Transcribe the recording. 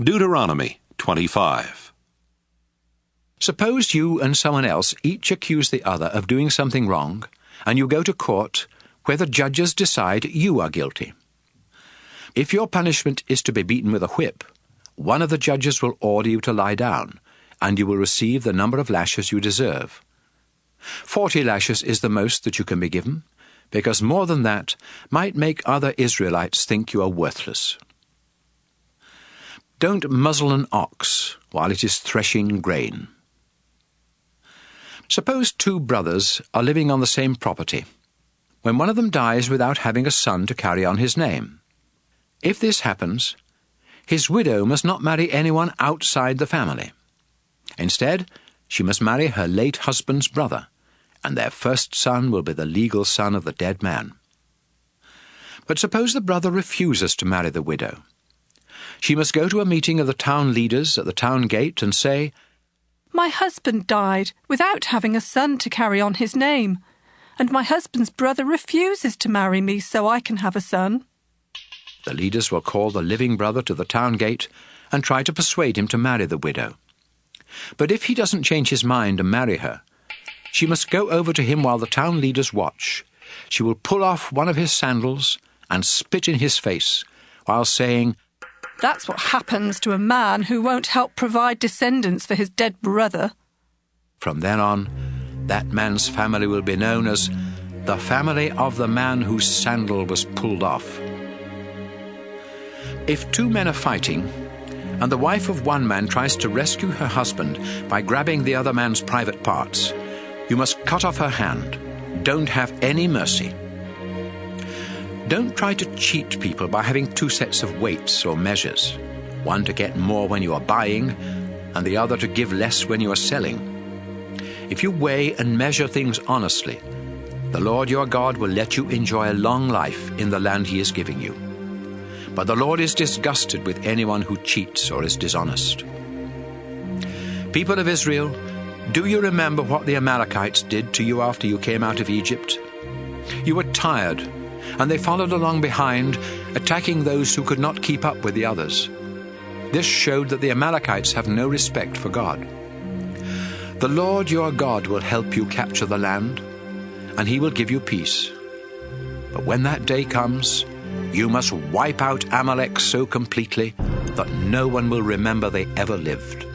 Deuteronomy 25. Suppose you and someone else each accuse the other of doing something wrong, and you go to court where the judges decide you are guilty. If your punishment is to be beaten with a whip, one of the judges will order you to lie down, and you will receive the number of lashes you deserve. 40 lashes is the most that you can be given, because more than that might make other Israelites think you are worthless. Don't muzzle an ox while it is threshing grain. Suppose two brothers are living on the same property, when one of them dies without having a son to carry on his name. If this happens, his widow must not marry anyone outside the family. Instead, she must marry her late husband's brother, and their first son will be the legal son of the dead man. But suppose the brother refuses to marry the widow. She must go to a meeting of the town leaders at the town gate and say, "My husband died without having a son to carry on his name, and my husband's brother refuses to marry me so I can have a son." The leaders will call the living brother to the town gate and try to persuade him to marry the widow. But if he doesn't change his mind and marry her, she must go over to him while the town leaders watch. She will pull off one of his sandals and spit in his face, while saying, "That's what happens to a man who won't help provide descendants for his dead brother." From then on, that man's family will be known as the family of the man whose sandal was pulled off. If two men are fighting, and the wife of one man tries to rescue her husband by grabbing the other man's private parts, you must cut off her hand. Don't have any mercy. Don't try to cheat people by having two sets of weights or measures, one to get more when you are buying, and the other to give less when you are selling. If you weigh and measure things honestly, the Lord your God will let you enjoy a long life in the land he is giving you. But the Lord is disgusted with anyone who cheats or is dishonest. People of Israel, do you remember what the Amalekites did to you after you came out of Egypt? You were tired, and they followed along behind, attacking those who could not keep up with the others. This showed that the Amalekites have no respect for God. The Lord your God will help you capture the land, and he will give you peace. But when that day comes, you must wipe out Amalek so completely that no one will remember they ever lived.